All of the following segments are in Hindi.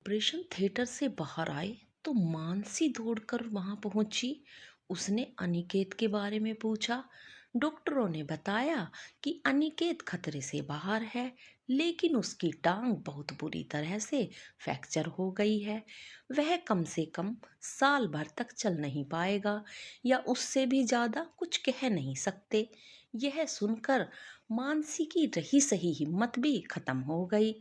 ऑपरेशन थिएटर से बाहर आए तो मानसी दौड़कर वहां पहुंची। उसने अनिकेत के बारे में पूछा। डॉक्टरों ने बताया कि अनिकेत खतरे से बाहर है, लेकिन उसकी टांग बहुत बुरी तरह से फ्रैक्चर हो गई है। वह कम से कम साल भर तक चल नहीं पाएगा, या उससे भी ज्यादा कुछ कह नहीं सकते। यह सुनकर मानसी की रही सही हिम्मत भी खत्म हो गई।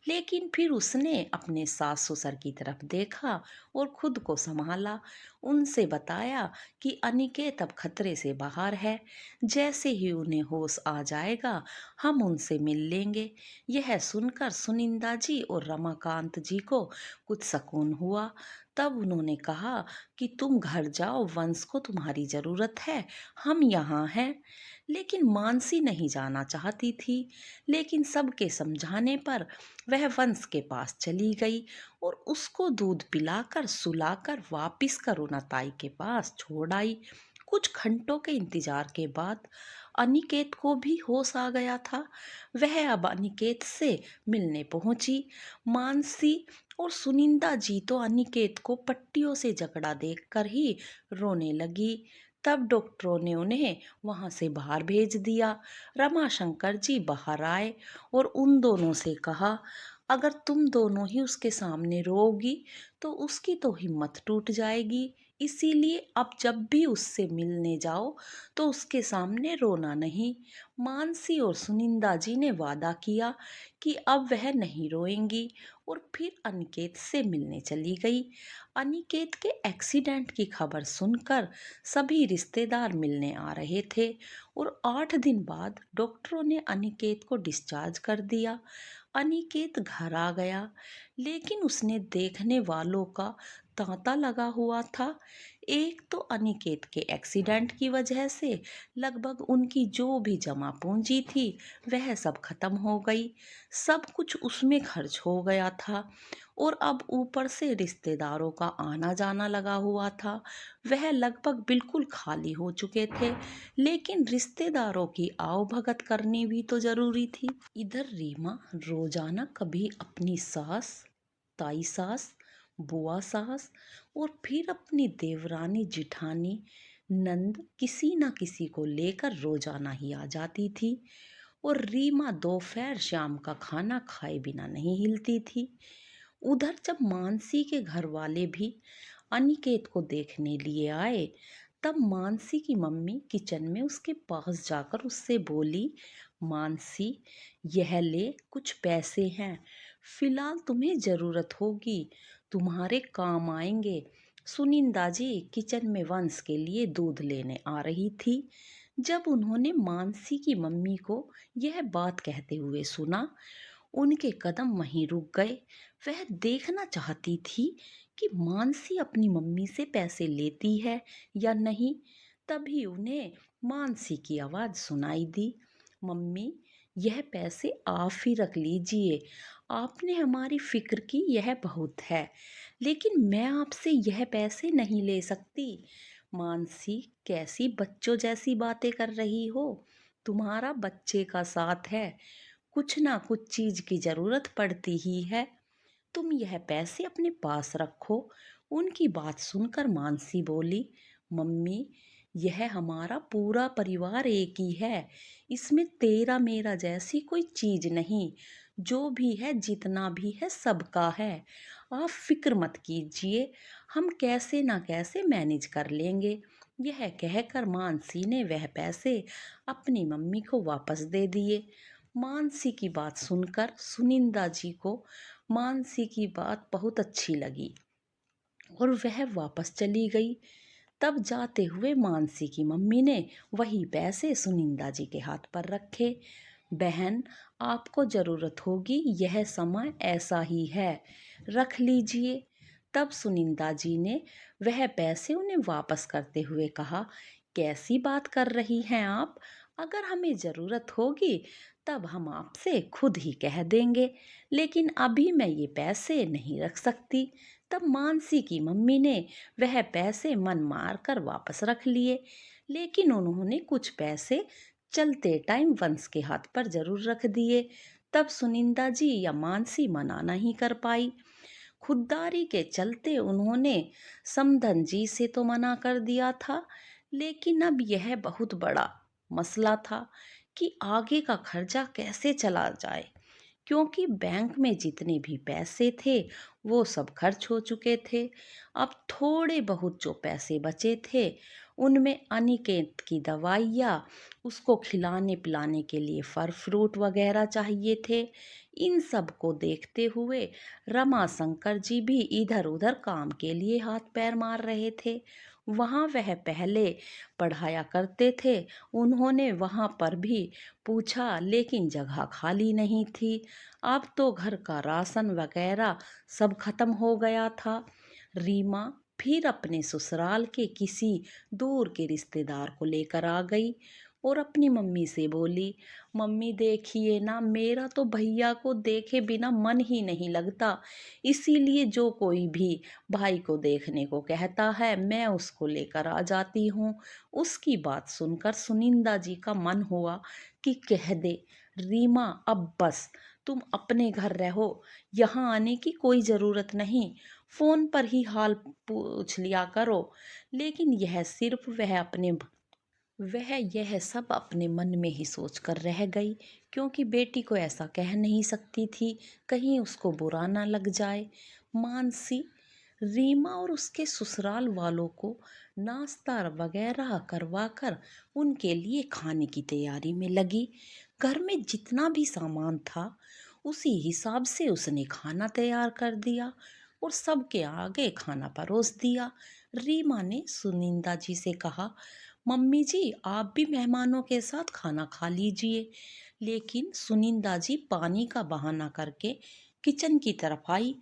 लेकिन फिर उसने अपने सास ससुर की तरफ देखा और खुद को संभाला। उनसे बताया कि अनिकेत अब खतरे से बाहर है। जैसे ही उन्हें होश आ जाएगा, हम उनसे मिल लेंगे। यह सुनकर सुनिंदा जी और रमाकांत जी को कुछ सुकून हुआ। तब उन्होंने कहा कि तुम घर जाओ, वंश को तुम्हारी जरूरत है, हम यहाँ हैं। लेकिन मानसी नहीं जाना चाहती थी। लेकिन सबके समझाने पर वह वंश के पास चली गई और उसको दूध पिलाकर सुलाकर वापिस करुणा ताई के पास छोड़ आई। कुछ घंटों के इंतजार के बाद अनिकेत को भी होश आ गया था। वह अब अनिकेत से मिलने पहुंची। मानसी और सुनिंदा जी तो अनिकेत को पट्टियों से जकड़ा देखकर ही रोने लगी। तब डॉक्टरों ने उन्हें वहां से बाहर भेज दिया। रमाशंकर जी बाहर आए और उन दोनों से कहा, अगर तुम दोनों ही उसके सामने रोओगी तो उसकी तो हिम्मत टूट जाएगी। इसीलिए अब जब भी उससे मिलने जाओ तो उसके सामने रोना नहीं। मानसी और सुनिंदा जी ने वादा किया कि अब वह नहीं रोएंगी और फिर अनिकेत से मिलने चली गई। अनिकेत के एक्सीडेंट की खबर सुनकर सभी रिश्तेदार मिलने आ रहे थे और 8 दिन बाद डॉक्टरों ने अनिकेत को डिस्चार्ज कर दिया। अनिकेत घर आ गया, लेकिन उसने देखने वालों का तांता लगा हुआ था। एक तो अनिकेत के एक्सीडेंट की वजह से लगभग उनकी जो भी जमा पूंजी थी वह सब खत्म हो गई। सब कुछ उसमें खर्च हो गया था और अब ऊपर से रिश्तेदारों का आना जाना लगा हुआ था। वह लगभग बिल्कुल खाली हो चुके थे। लेकिन रिश्तेदारों की आवभगत करनी भी तो जरूरी थी। इधर रीमा रोजाना कभी अपनी सास, ताई सास, बुआ सास और फिर अपनी देवरानी जिठानी नंद किसी ना किसी को लेकर रोजाना ही आ जाती थी। और रीमा दोपहर शाम का खाना खाए बिना नहीं हिलती थी। उधर जब मानसी के घर वाले भी अनिकेत को देखने लिए आए, तब मानसी की मम्मी किचन में उसके पास जाकर उससे बोली, मानसी, यह ले, कुछ पैसे हैं, फिलहाल तुम्हें जरूरत होगी, तुम्हारे काम आएंगे। सुनिंदा जी किचन में वंश के लिए दूध लेने आ रही थी। जब उन्होंने मानसी की मम्मी को यह बात कहते हुए सुना, उनके कदम वहीं रुक गए। वह देखना चाहती थी कि मानसी अपनी मम्मी से पैसे लेती है या नहीं। तभी उन्हें मानसी की आवाज़ सुनाई दी, मम्मी, यह पैसे आप ही रख लीजिए, आपने हमारी फिक्र की यह बहुत है, लेकिन मैं आपसे यह पैसे नहीं ले सकती। मानसी, कैसी बच्चों जैसी बातें कर रही हो? तुम्हारा बच्चे का साथ है, कुछ ना कुछ चीज की जरूरत पड़ती ही है, तुम यह पैसे अपने पास रखो। उनकी बात सुनकर मानसी बोली, मम्मी, यह हमारा पूरा परिवार एक ही है, इसमें तेरा मेरा जैसी कोई चीज नहीं, जो भी है जितना भी है सबका है, आप फिक्र मत कीजिए, हम कैसे ना कैसे मैनेज कर लेंगे। यह कहकर मानसी ने वह पैसे अपनी मम्मी को वापस दे दिए। मानसी की बात सुनकर सुनिंदा जी को मानसी की बात बहुत अच्छी लगी और वह वापस चली गई। तब जाते हुए मानसी की मम्मी ने वही पैसे सुनिंदा जी के हाथ पर रखे। बहन, आपको जरूरत होगी, यह समय ऐसा ही है, रख लीजिए। तब सुनिंदा जी ने वह पैसे उन्हें वापस करते हुए कहा, कैसी बात कर रही हैं आप, अगर हमें जरूरत होगी तब हम आपसे खुद ही कह देंगे, लेकिन अभी मैं ये पैसे नहीं रख सकती। तब मानसी की मम्मी ने वह पैसे मन मार कर वापस रख लिए, लेकिन उन्होंने कुछ पैसे चलते टाइम वंश के हाथ पर जरूर रख दिए। तब सुनिंदा जी या मानसी मना नहीं कर पाई। खुददारी के चलते उन्होंने समधन जी से तो मना कर दिया था, लेकिन अब यह बहुत बड़ा मसला था कि आगे का खर्चा कैसे चला जाए, क्योंकि बैंक में जितने भी पैसे थे वो सब खर्च हो चुके थे। अब थोड़े बहुत जो पैसे बचे थे उनमें अनिकेत की दवाइयाँ, उसको खिलाने पिलाने के लिए फल फ्रूट वगैरह चाहिए थे। इन सब को देखते हुए रमा शंकर जी भी इधर उधर काम के लिए हाथ पैर मार रहे थे। वहाँ वह पहले पढ़ाया करते थे, उन्होंने वहाँ पर भी पूछा लेकिन जगह खाली नहीं थी। अब तो घर का राशन वगैरह सब खत्म हो गया था। रीमा फिर अपने ससुराल के किसी दूर के रिश्तेदार को लेकर आ गई और अपनी मम्मी से बोली, मम्मी देखिए ना, मेरा तो भैया को देखे बिना मन ही नहीं लगता, इसीलिए जो कोई भी भाई को देखने को कहता है मैं उसको लेकर आ जाती हूँ। उसकी बात सुनकर सुनिंदा जी का मन हुआ कि कह दे, रीमा अब बस तुम अपने घर रहो, यहाँ आने की कोई ज़रूरत नहीं, फ़ोन पर ही हाल पूछ लिया करो। लेकिन वह यह सब अपने मन में ही सोच कर रह गई, क्योंकि बेटी को ऐसा कह नहीं सकती थी, कहीं उसको बुरा ना लग जाए। मानसी रीमा और उसके ससुराल वालों को नाश्ता वगैरह करवाकर उनके लिए खाने की तैयारी में लगी। घर में जितना भी सामान था उसी हिसाब से उसने खाना तैयार कर दिया और सबके आगे खाना परोस दिया। रीमा ने सुनिंदा जी से कहा, मम्मी जी आप भी मेहमानों के साथ खाना खा लीजिए। लेकिन सुनिंदा जी पानी का बहाना करके किचन की तरफ आई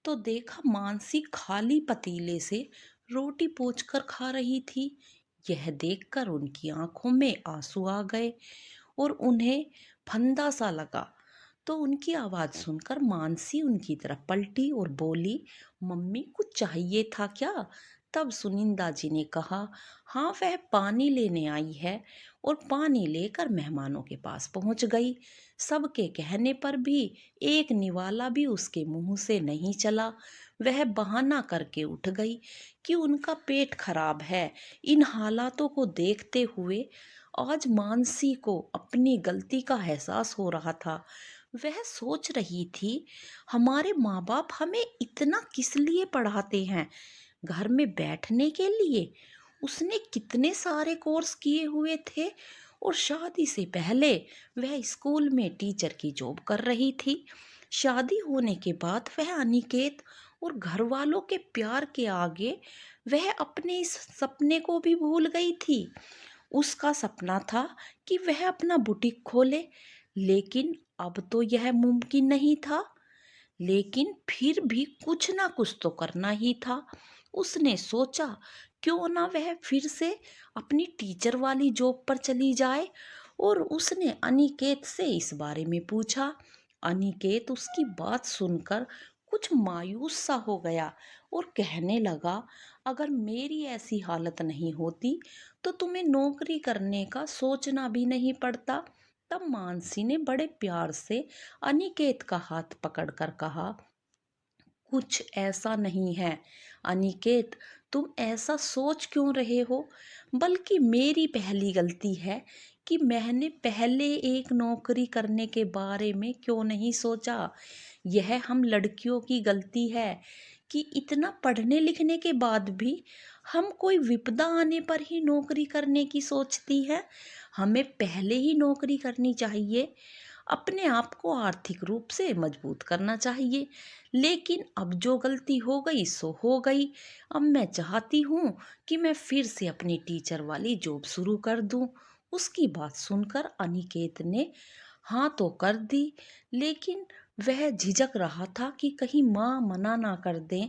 तो देखा मानसी खाली पतीले से रोटी पोंछकर खा रही थी। यह देखकर उनकी आंखों में आंसू आ गए और उन्हें फंदा सा लगा। तो उनकी आवाज़ सुनकर मानसी उनकी तरफ पलटी और बोली, मम्मी कुछ चाहिए था क्या? तब सुनिंदा जी ने कहा, हाँ वह पानी लेने आई है, और पानी लेकर मेहमानों के पास पहुंच गई। सबके कहने पर भी एक निवाला भी उसके मुंह से नहीं चला। वह बहाना करके उठ गई कि उनका पेट खराब है। इन हालातों को देखते हुए आज मानसी को अपनी गलती का एहसास हो रहा था। वह सोच रही थी, हमारे माँ बाप हमें इतना किस लिए पढ़ाते हैं? घर में बैठने के लिए? उसने कितने सारे कोर्स किए हुए थे और शादी से पहले वह स्कूल में टीचर की जॉब कर रही थी। शादी होने के बाद वह अनिकेत और घर वालों के प्यार के आगे वह अपने इस सपने को भी भूल गई थी। उसका सपना था कि वह अपना बुटीक खोले, लेकिन अब तो यह मुमकिन नहीं था। लेकिन फिर भी कुछ ना कुछ तो करना ही था। उसने सोचा, क्यों ना वह फिर से अपनी टीचर वाली जॉब पर चली जाए, और उसने अनिकेत से इस बारे में पूछा। अनिकेत उसकी बात सुनकर कुछ मायूस सा हो गया और कहने लगा, अगर मेरी ऐसी हालत नहीं होती तो तुम्हें नौकरी करने का सोचना भी नहीं पड़ता। तब मानसी ने बड़े प्यार से अनिकेत का हाथ पकड़कर कहा, कुछ ऐसा नहीं है अनिकेत, तुम ऐसा सोच क्यों रहे हो? बल्कि मेरी पहली गलती है कि मैंने पहले एक नौकरी करने के बारे में क्यों नहीं सोचा। यह हम लड़कियों की गलती है कि इतना पढ़ने लिखने के बाद भी हम कोई विपदा आने पर ही नौकरी करने की सोचती है। हमें पहले ही नौकरी करनी चाहिए, अपने आप को आर्थिक रूप से मजबूत करना चाहिए। लेकिन अब जो गलती हो गई सो हो गई। अब मैं चाहती हूँ कि मैं फिर से अपनी टीचर वाली जॉब शुरू कर दूँ। उसकी बात सुनकर अनिकेत ने हाँ तो कर दी, लेकिन वह झिझक रहा था कि कहीं माँ मना ना कर दें।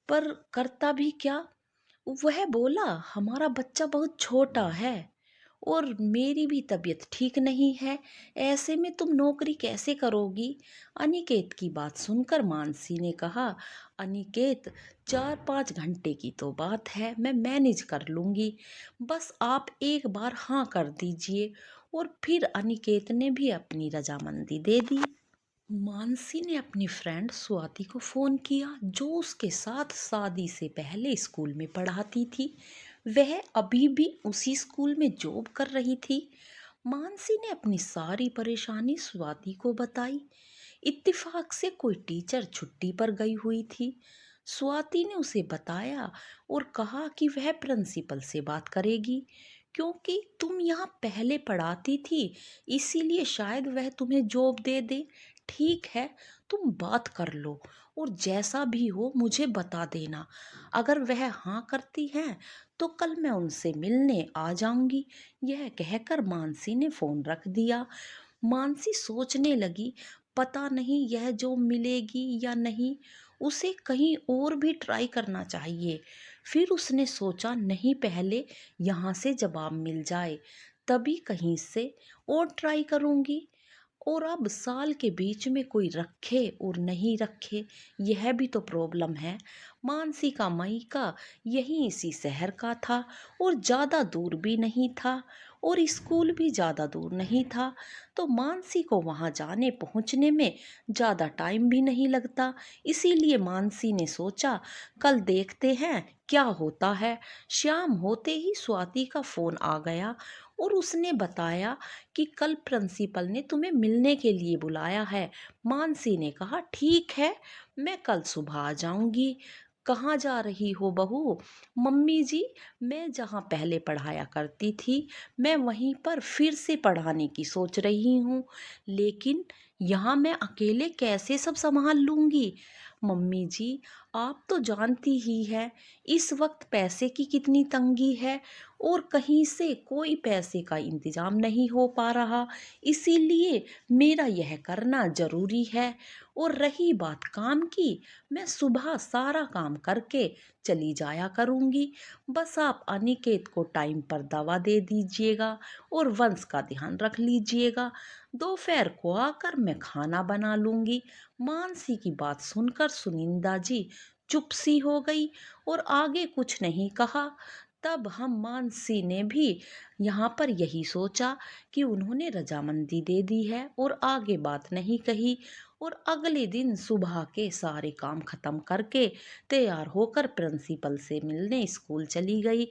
पर करता भी क्या? वह बोला, हमारा बच्चा बहुत छोटा है और मेरी भी तबीयत ठीक नहीं है, ऐसे में तुम नौकरी कैसे करोगी? अनिकेत की बात सुनकर मानसी ने कहा, अनिकेत 4-5 घंटे की तो बात है, मैं मैनेज कर लूँगी, बस आप एक बार हाँ कर दीजिए। और फिर अनिकेत ने भी अपनी रजामंदी दे दी। मानसी ने अपनी फ्रेंड स्वाति को फोन किया, जो उसके साथ शादी से पहले स्कूल में पढ़ाती थी। वह अभी भी उसी स्कूल में जॉब कर रही थी। मानसी ने अपनी सारी परेशानी स्वाति को बताई। इत्तेफाक से कोई टीचर छुट्टी पर गई हुई थी। स्वाति ने उसे बताया और कहा कि वह प्रिंसिपल से बात करेगी, क्योंकि तुम यहाँ पहले पढ़ाती थी, इसीलिए शायद वह तुम्हें जॉब दे दे। ठीक है, तुम बात कर लो और जैसा भी हो मुझे बता देना। अगर वह हाँ करती है तो कल मैं उनसे मिलने आ जाऊंगी। यह कहकर मानसी ने फोन रख दिया। मानसी सोचने लगी, पता नहीं यह जॉब मिलेगी या नहीं, उसे कहीं और भी ट्राई करना चाहिए। फिर उसने सोचा, नहीं, पहले यहाँ से जवाब मिल जाए तभी कहीं से और ट्राई करूँगी। और अब साल के बीच में कोई रखे और नहीं रखे, यह भी तो प्रॉब्लम है। मानसी का मायका यहीं इसी शहर का था और ज़्यादा दूर भी नहीं था और स्कूल भी ज़्यादा दूर नहीं था, तो मानसी को वहाँ जाने पहुँचने में ज़्यादा टाइम भी नहीं लगता। इसीलिए मानसी ने सोचा, कल देखते हैं क्या होता है। शाम होते ही स्वाति का फ़ोन आ गया और उसने बताया कि कल प्रिंसिपल ने तुम्हें मिलने के लिए बुलाया है। मानसी ने कहा, ठीक है, मैं कल सुबह आ जाऊंगी। कहाँ जा रही हो बहू? मम्मी जी, मैं जहाँ पहले पढ़ाया करती थी, मैं वहीं पर फिर से पढ़ाने की सोच रही हूँ, लेकिन यहाँ मैं अकेले कैसे सब संभाल लूँगी? मम्मी जी, आप तो जानती ही है इस वक्त पैसे की कितनी तंगी है और कहीं से कोई पैसे का इंतजाम नहीं हो पा रहा, इसीलिए मेरा यह करना ज़रूरी है। और रही बात काम की, मैं सुबह सारा काम करके चली जाया करूँगी। बस आप अनिकेत को टाइम पर दवा दे दीजिएगा और वंश का ध्यान रख लीजिएगा। दोपहर को आकर मैं खाना बना लूँगी। मानसी की बात सुनकर सुनिंदा जी चुप सी हो गई और आगे कुछ नहीं कहा। तब हम मानसी ने भी यहाँ पर यही सोचा कि उन्होंने रजामंदी दे दी है और आगे बात नहीं कही। और अगले दिन सुबह के सारे काम खत्म करके तैयार होकर प्रिंसिपल से मिलने स्कूल चली गई।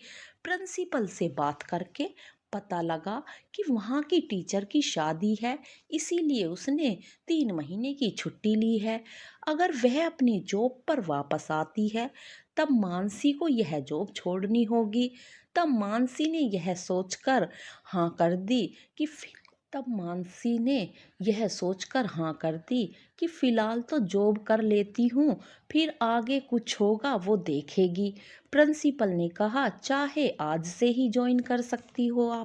प्रिंसिपल से बात करके पता लगा कि वहाँ की टीचर की शादी है, इसीलिए उसने 3 महीने की छुट्टी ली है। अगर वह अपनी जॉब पर वापस आती है तब मानसी को यह जॉब छोड़नी होगी। तब मानसी ने यह सोचकर हाँ कर दी कि फि- तब मानसी ने यह सोचकर हाँ कर दी कि फिलहाल तो जॉब कर लेती हूँ, फिर आगे कुछ होगा वो देखेगी। प्रिंसिपल ने कहा, चाहे आज से ही ज्वाइन कर सकती हो आप।